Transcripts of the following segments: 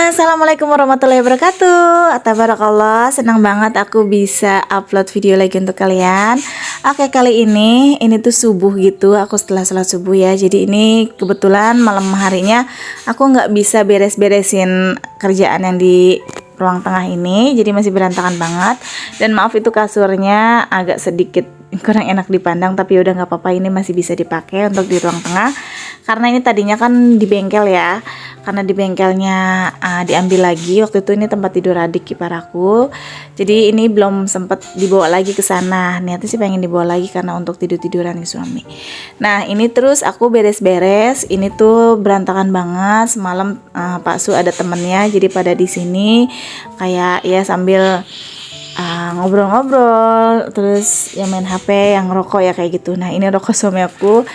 Assalamualaikum warahmatullahi wabarakatuh. Tabarakallah, senang banget aku bisa upload video lagi untuk kalian. Oke, kali ini tuh subuh gitu, aku setelah sholat subuh ya. Jadi ini kebetulan malam harinya aku nggak bisa beres-beresin kerjaan yang di ruang tengah ini, jadi masih berantakan banget. Dan maaf itu kasurnya agak sedikit kurang enak dipandang, tapi udah nggak apa-apa, ini masih bisa dipakai untuk di ruang tengah. Karena ini tadinya kan di bengkel ya, karena di bengkelnya diambil lagi. Waktu itu ini tempat tidur adik ipar aku, jadi ini belum sempat dibawa lagi ke sana. Niatnya sih pengen dibawa lagi karena untuk tidur-tiduran di suami. Nah ini terus aku beres-beres, ini tuh berantakan banget. Semalam Pak Su ada temennya, jadi pada di sini kayak ya sambil ngobrol-ngobrol, terus yang main HP, yang rokok ya kayak gitu. Nah ini rokok suami aku,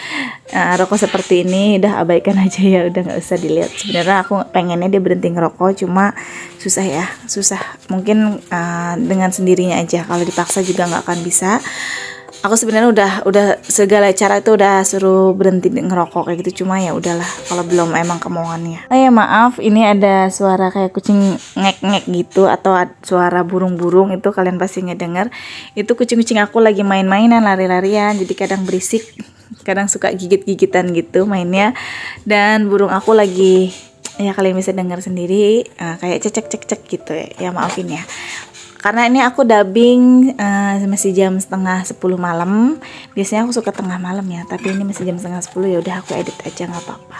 rokok seperti ini udah abaikan aja ya, udah nggak usah dilihat. Sebenarnya aku pengennya dia berhenti ngerokok, cuma susah ya, susah. Mungkin dengan sendirinya aja, kalau dipaksa juga nggak akan bisa. Aku sebenarnya udah segala cara itu udah suruh berhenti ngerokok kayak gitu, cuma ya udahlah kalau belum emang kemauannya. Oh ya maaf, ini ada suara kayak kucing ngek-ngek gitu atau suara burung-burung, itu kalian pasti ngedenger. Itu kucing-kucing aku lagi main-mainan, lari-larian, jadi kadang berisik, kadang suka gigit-gigitan gitu mainnya. Dan burung aku lagi, ya kalian bisa dengar sendiri, kayak cecek-cecek gitu ya. Ya maafin ya. Karena ini aku dubbing masih jam setengah 10 malam. Biasanya aku suka tengah malam ya, tapi ini masih jam setengah 10, ya udah aku edit aja nggak apa-apa.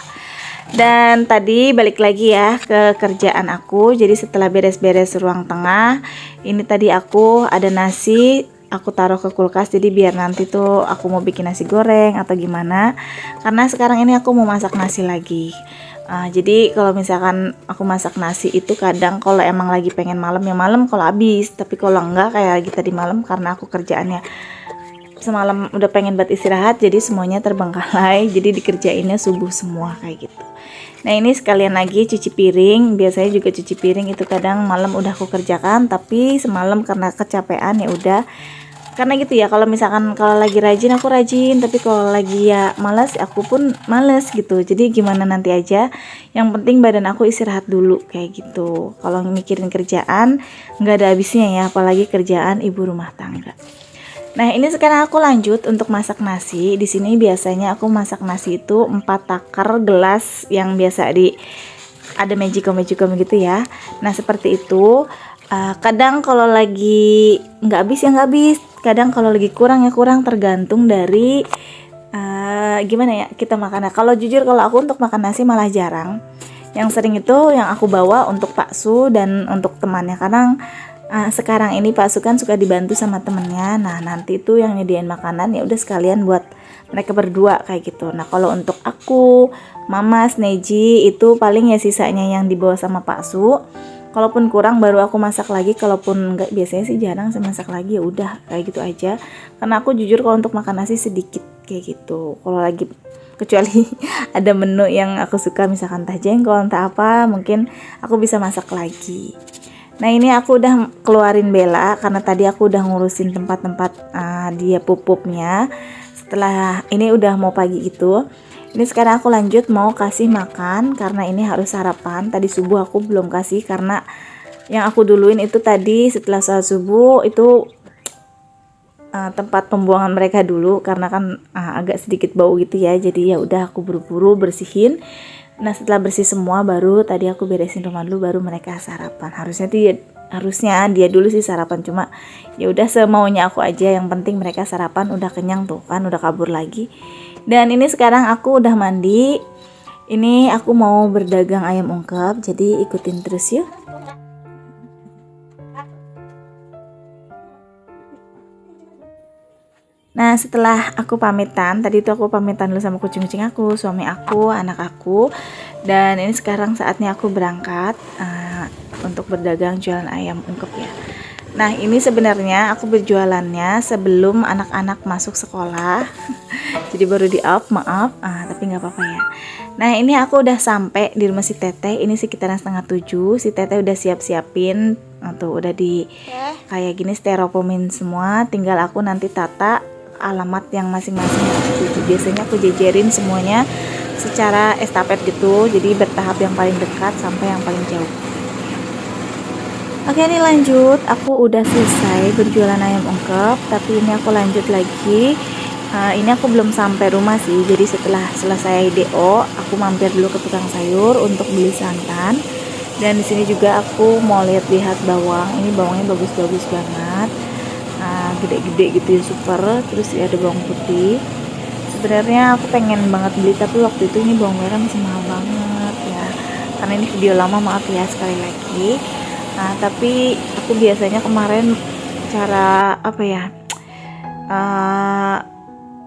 Dan tadi balik lagi ya ke kerjaan aku. Jadi setelah beres-beres ruang tengah, ini tadi aku ada nasi, aku taruh ke kulkas, jadi biar nanti tuh aku mau bikin nasi goreng atau gimana. Karena sekarang ini aku mau masak nasi lagi. Jadi kalau misalkan aku masak nasi itu kadang kalau emang lagi pengen malam ya malam kalau habis, tapi kalau enggak kayak lagi tadi malam karena aku kerjaannya semalam udah pengen buat istirahat, jadi semuanya terbengkalai, jadi dikerjainnya subuh semua kayak gitu. Nah ini sekalian lagi cuci piring. Biasanya juga cuci piring itu kadang malam udah aku kerjakan, tapi semalam karena kecapean ya udah. Karena gitu ya, kalau misalkan kalau lagi rajin aku rajin, tapi kalau lagi ya malas aku pun malas gitu. Jadi gimana nanti aja, yang penting badan aku istirahat dulu kayak gitu. Kalau mikirin kerjaan nggak ada habisnya ya, apalagi kerjaan ibu rumah tangga. Nah ini sekarang aku lanjut untuk masak nasi. Di sini biasanya aku masak nasi itu 4 takar gelas yang biasa ada magicom gitu ya. Nah seperti itu. Kadang kalau lagi nggak habis ya nggak habis, kadang kalau lagi kurang ya kurang, tergantung dari gimana ya kita makannya. Kalau jujur kalau aku untuk makan nasi malah jarang. Yang sering itu yang aku bawa untuk Pak Su dan untuk temannya. Kadang sekarang ini Pak Su kan suka dibantu sama temennya. Nah nanti itu yang nyediain makanan ya udah sekalian buat mereka berdua kayak gitu. Nah kalau untuk aku, Mama, Neji itu paling ya sisanya yang dibawa sama Pak Su. Kalaupun kurang baru aku masak lagi, kalaupun enggak biasanya sih jarang saya masak lagi, ya udah kayak gitu aja. Karena aku jujur kalau untuk makan nasi sedikit kayak gitu. Kalau lagi kecuali ada menu yang aku suka misalkan entah jengkol entah apa, mungkin aku bisa masak lagi. Nah ini aku udah keluarin Bella karena tadi aku udah ngurusin tempat-tempat dia pupuknya. Setelah ini udah mau pagi gitu. Ini sekarang aku lanjut mau kasih makan karena ini harus sarapan. Tadi subuh aku belum kasih karena yang aku duluin itu tadi setelah sholat subuh itu tempat pembuangan mereka dulu karena kan agak sedikit bau gitu ya. Jadi ya udah aku buru-buru bersihin. Nah setelah bersih semua baru tadi aku beresin rumah dulu, baru mereka sarapan. Harusnya dia dulu sih sarapan, cuma ya udah semaunya aku aja, yang penting mereka sarapan udah kenyang tuh kan, udah kabur lagi. Dan ini sekarang aku udah mandi. Ini aku mau berdagang ayam ungkep, jadi ikutin terus yuk. Nah setelah aku pamitan, tadi itu aku pamitan dulu sama kucing-kucing aku, suami aku, anak aku. Dan ini sekarang saatnya aku berangkat untuk berdagang jualan ayam ungkep ya. Nah ini sebenarnya aku berjualannya sebelum anak-anak masuk sekolah. Jadi baru di up, maaf, tapi nggak apa-apa ya. Nah ini aku udah sampai di rumah si Teteh. Ini sekitaran 6:30. Si Teteh udah siap-siapin, tuh udah di kayak gini stereofoamin semua. Tinggal aku nanti tata alamat yang masing-masing yang aku tuju. Biasanya aku jejerin semuanya secara estafet gitu. Jadi bertahap yang paling dekat sampai yang paling jauh. Oke, ini lanjut. Aku udah selesai berjualan ayam ungkep, tapi ini aku lanjut lagi. Ini aku belum sampai rumah sih. Jadi setelah selesai DO, aku mampir dulu ke tukang sayur untuk beli santan. Dan di sini juga aku mau lihat-lihat bawang. Ini bawangnya bagus-bagus banget. Gede-gede gitu ya, super. Terus ada bawang putih. Sebenarnya aku pengen banget beli, tapi waktu itu ini bawang merah masih mahal banget ya. Karena ini video lama, maaf ya sekali lagi. Tapi aku biasanya kemarin cara apa ya,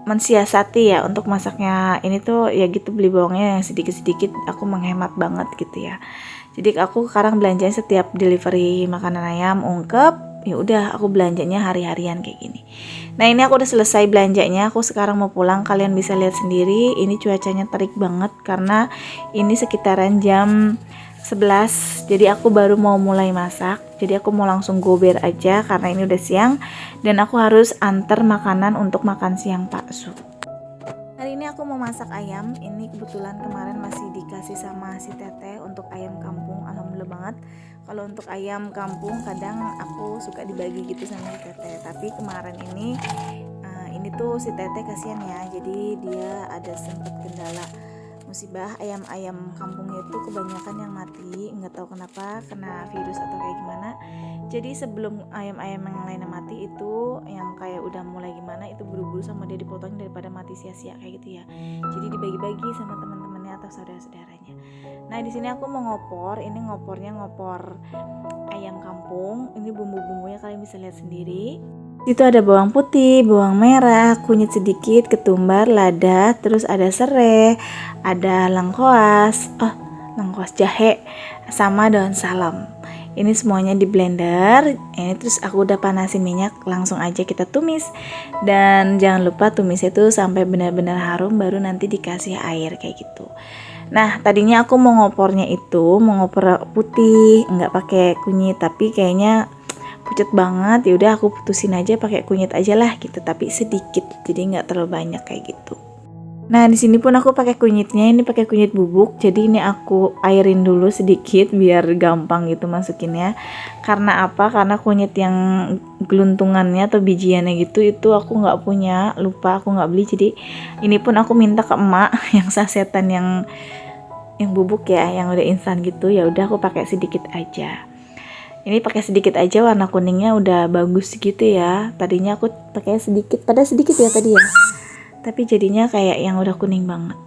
mensiasati ya untuk masaknya ini tuh ya gitu, beli bawangnya yang sedikit-sedikit, aku menghemat banget gitu ya. Jadi aku sekarang belanjanya setiap delivery makanan ayam ungkep, ya udah aku belanjanya hari-harian kayak gini. Nah, ini aku udah selesai belanjanya, aku sekarang mau pulang. Kalian bisa lihat sendiri, ini cuacanya terik banget karena ini sekitaran jam 11. Jadi aku baru mau mulai masak. Jadi aku mau langsung gober aja karena ini udah siang dan aku harus antar makanan untuk makan siang Pak Su. Hari ini aku mau masak ayam. Ini kebetulan kemarin masih dikasih sama si Teteh untuk ayam kampung. Alhamdulillah banget. Kalau untuk ayam kampung kadang aku suka dibagi gitu sama si Teteh. Tapi kemarin ini tuh si Teteh kasihan ya. Jadi dia ada sempat kendala musibah, ayam-ayam kampungnya itu kebanyakan yang mati, nggak tahu kenapa, kena virus atau kayak gimana. Jadi sebelum ayam-ayam yang lainnya mati itu, yang kayak udah mulai gimana, itu buru-buru sama dia dipotong daripada mati sia-sia kayak gitu ya. Jadi dibagi-bagi sama teman-temannya atau saudara-saudaranya. Nah, di sini aku mau ngopor. Ini ngopor ayam kampung. Ini bumbu-bumbunya kalian bisa lihat sendiri. Itu ada bawang putih, bawang merah, kunyit sedikit, ketumbar, lada, terus ada serai, ada lengkoas, jahe, sama daun salam. Ini semuanya di blender. Ini terus aku udah panasin minyak, langsung aja kita tumis. Dan jangan lupa tumisnya itu sampai benar-benar harum, baru nanti dikasih air kayak gitu. Nah, tadinya aku mau ngopornya itu mau ngopor putih, nggak pakai kunyit, tapi kayaknya pucat banget. Ya udah aku putusin aja pakai kunyit aja lah gitu, tapi sedikit, jadi nggak terlalu banyak kayak gitu. Nah, di sini pun aku pakai kunyitnya, ini pakai kunyit bubuk. Jadi ini aku airin dulu sedikit biar gampang gitu masukinnya. Karena apa? Karena kunyit yang geluntungannya atau bijiannya gitu itu aku nggak punya, lupa aku nggak beli. Jadi ini pun aku minta ke emak yang sasetan yang bubuk ya, yang udah instan gitu. Ya udah aku pakai sedikit aja. Ini pakai sedikit aja, warna kuningnya udah bagus gitu ya. Tadinya aku pakai sedikit, pada sedikit ya tadi ya. Tapi jadinya kayak yang udah kuning banget.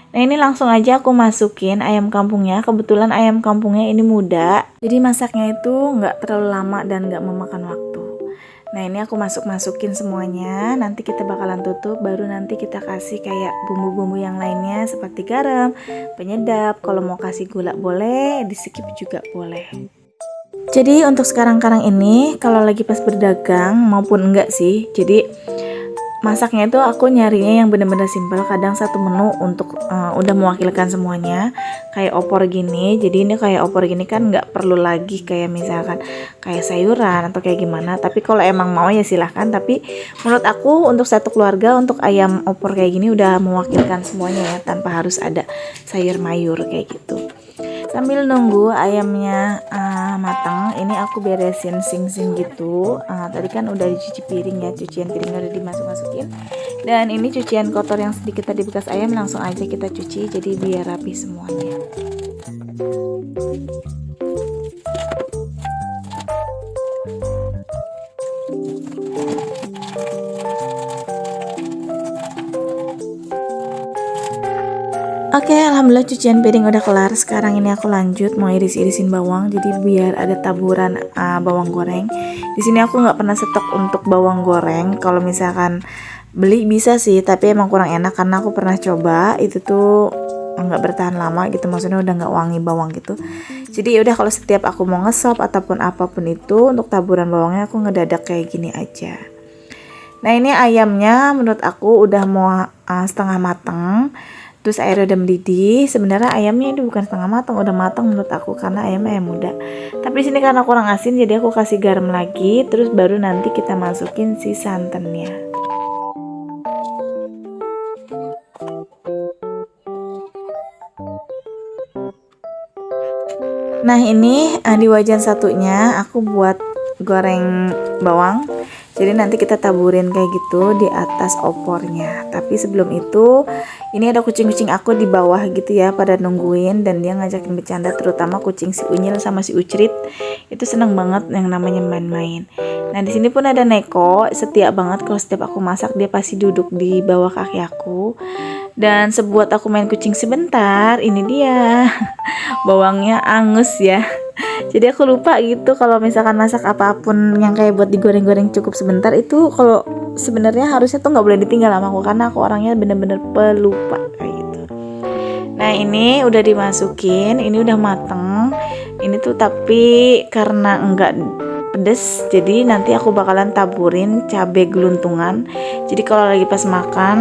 Nah, ini langsung aja aku masukin ayam kampungnya. Kebetulan ayam kampungnya ini muda, jadi masaknya itu nggak terlalu lama dan nggak memakan waktu. Nah, ini aku masukin semuanya. Nanti kita bakalan tutup, baru nanti kita kasih kayak bumbu-bumbu yang lainnya seperti garam, penyedap. Kalau mau kasih gula boleh, di skip juga boleh. Jadi untuk sekarang ini kalau lagi pas berdagang maupun enggak sih, jadi masaknya itu aku nyarinya yang bener-bener simpel. Kadang satu menu untuk udah mewakilkan semuanya, kayak opor gini. Jadi ini kayak opor gini kan nggak perlu lagi kayak misalkan kayak sayuran atau kayak gimana. Tapi kalau emang mau ya silahkan. Tapi menurut aku untuk satu keluarga, untuk ayam opor kayak gini udah mewakilkan semuanya ya, tanpa harus ada sayur mayur kayak gitu. Sambil nunggu ayamnya matang, ini aku beresin sing-sing gitu. Tadi kan udah dicuci piring ya, cucian piringnya udah dimasukin. Dan ini cucian kotor yang sedikit tadi bekas ayam langsung aja kita cuci, jadi biar rapi semuanya. Oke, alhamdulillah cucian piring udah kelar. Sekarang ini aku lanjut mau iris-irisin bawang, jadi biar ada taburan bawang goreng. Di sini aku nggak pernah stok untuk bawang goreng. Kalau misalkan beli bisa sih, tapi emang kurang enak karena aku pernah coba itu tuh nggak bertahan lama gitu. Maksudnya udah nggak wangi bawang gitu. Jadi ya udah, kalau setiap aku mau ngesop ataupun apapun itu untuk taburan bawangnya aku ngedadak kayak gini aja. Nah, ini ayamnya menurut aku udah mau setengah matang. Terus airnya udah mendidih. Sebenarnya ayamnya ini bukan setengah matang, udah matang menurut aku karena ayamnya ayam muda. Tapi di sini karena kurang asin, jadi aku kasih garam lagi. Terus baru nanti kita masukin si santannya. Nah ini di wajan satunya aku buat goreng bawang. Jadi nanti kita taburin kayak gitu di atas opornya. Tapi sebelum itu, ini ada kucing-kucing aku di bawah gitu ya, pada nungguin dan dia ngajakin bercanda, terutama kucing si Unyil sama si Ucrit. Itu seneng banget yang namanya main-main. Nah di sini pun ada Neko, setia banget kalau setiap aku masak dia pasti duduk di bawah kaki aku. Dan sebuat aku main kucing sebentar, ini dia bawangnya angus ya. Jadi aku lupa gitu kalau misalkan masak apapun yang kayak buat digoreng-goreng cukup sebentar itu, kalau sebenarnya harusnya tuh nggak boleh ditinggal sama aku karena aku orangnya bener-bener pelupa kayak gitu. Nah ini udah dimasukin, ini udah mateng. Ini tuh tapi karena enggak pedes, jadi nanti aku bakalan taburin cabai geluntungan. Jadi kalau lagi pas makan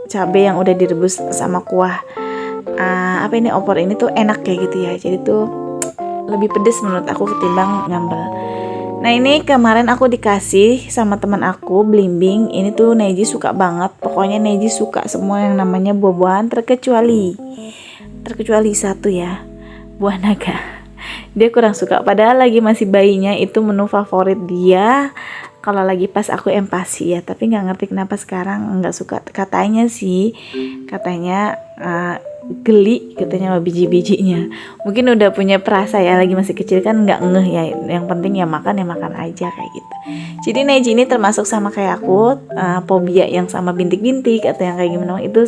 cabai yang udah direbus sama kuah opor ini tuh enak kayak gitu ya. Jadi tuh lebih pedes menurut aku ketimbang ngambel. Nah ini kemarin aku dikasih sama teman aku belimbing. Ini tuh Neji suka banget. Pokoknya Neji suka semua yang namanya buah-buahan terkecuali satu ya, buah naga. Dia kurang suka. Padahal lagi masih bayinya itu menu favorit dia. Kalau lagi pas aku empasi ya, tapi nggak ngerti kenapa sekarang nggak suka. Katanya sih, geli katanya sama biji-bijinya. Mungkin udah punya perasa ya, lagi masih kecil kan nggak ngeh ya. Yang penting ya makan aja kayak gitu. Jadi Neji ini termasuk sama kayak aku, fobia yang sama bintik-bintik atau yang kayak gimana itu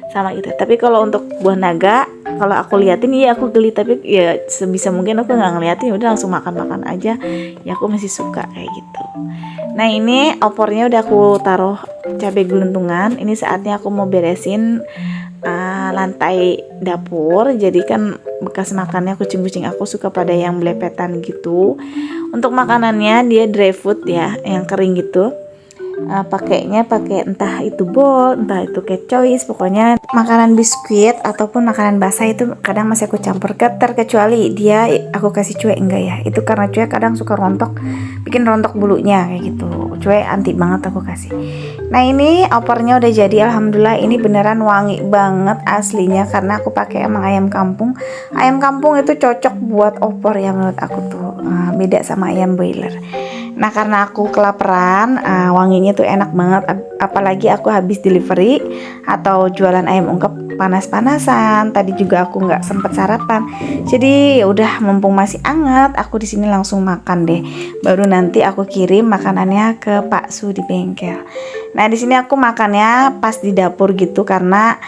sama gitu. Tapi kalau untuk buah naga, kalau aku liatin ya aku geli, tapi ya sebisa mungkin aku nggak ngeliatin, udah langsung makan aja. Ya aku masih suka kayak gitu. Nah ini opornya udah aku taruh cabai geluntungan. Ini saatnya aku mau beresin lantai dapur. Jadi kan bekas makannya kucing-kucing aku suka pada yang belepetan gitu. Untuk makanannya dia dry food ya, yang kering gitu. Pakainya pakai entah itu bowl, entah itu kayak choice, pokoknya makanan biskuit ataupun makanan basah itu kadang masih aku campur, terkecuali dia aku kasih cuek enggak ya, itu karena cuek kadang suka bikin rontok bulunya kayak gitu. Cuek anti banget aku kasih. Nah ini opornya udah jadi, alhamdulillah. Ini beneran wangi banget aslinya karena aku pakai emang ayam kampung. Ayam kampung itu cocok buat opor ya menurut aku tuh, beda sama ayam broiler. Nah karena aku kelaparan, wanginya tuh enak banget. Apalagi aku habis delivery atau jualan ayam ungkep panas-panasan. Tadi juga aku nggak sempet sarapan. Jadi udah mumpung masih anget, aku di sini langsung makan deh. Baru nanti aku kirim makanannya ke Pak Su di bengkel. Nah di sini aku makannya pas di dapur gitu karena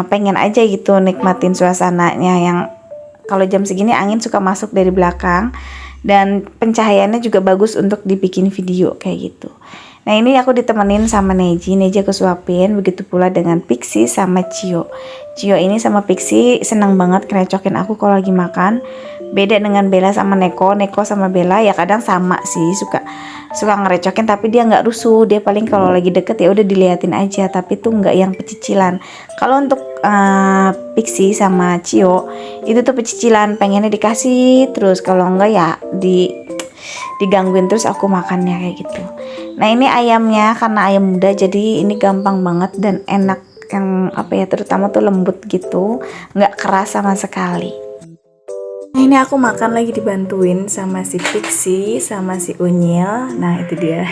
pengen aja gitu nikmatin suasananya yang kalau jam segini angin suka masuk dari belakang. Dan pencahayaannya juga bagus untuk dibikin video kayak gitu. Nah ini aku ditemenin sama Neji aku suapin, begitu pula dengan Pixie sama Cio. Cio ini sama Pixie senang banget ngerecokin aku kalau lagi makan. Beda dengan Bella sama Neko sama Bella ya kadang sama sih, suka ngerecokin tapi dia nggak rusuh. Dia paling kalau lagi deket ya udah diliatin aja, tapi tuh nggak yang pecicilan. Kalau untuk Pixie sama Cio itu tuh pecicilan, pengennya dikasih terus, kalau enggak ya digangguin terus aku makannya kayak gitu. Nah ini ayamnya karena ayam muda jadi ini gampang banget dan enak, yang terutama tuh lembut gitu, nggak keras sama sekali. Nah ini aku makan lagi dibantuin sama si Pixie sama si Unyil. Nah itu dia.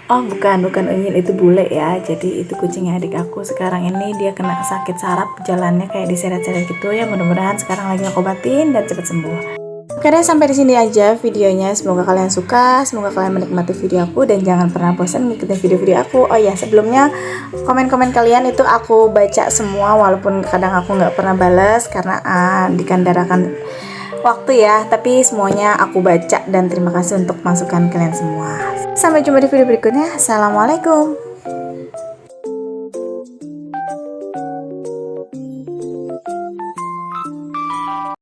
Oh bukan Unyil, itu bule ya. Jadi itu kucingnya adik aku. Sekarang ini dia kena sakit saraf, jalannya kayak diseret-seret gitu ya. Mudah-mudahan sekarang lagi aku obatin dan cepat sembuh. Oke deh, sampai di sini aja videonya. Semoga kalian suka, semoga kalian menikmati video aku dan jangan pernah bosan ngikutin video-video aku. Oh ya, sebelumnya komen-komen kalian itu aku baca semua, walaupun kadang aku nggak pernah balas karena dikandarakan waktu ya, tapi semuanya aku baca dan terima kasih untuk masukan kalian semua. Sampai jumpa di video berikutnya. Assalamualaikum.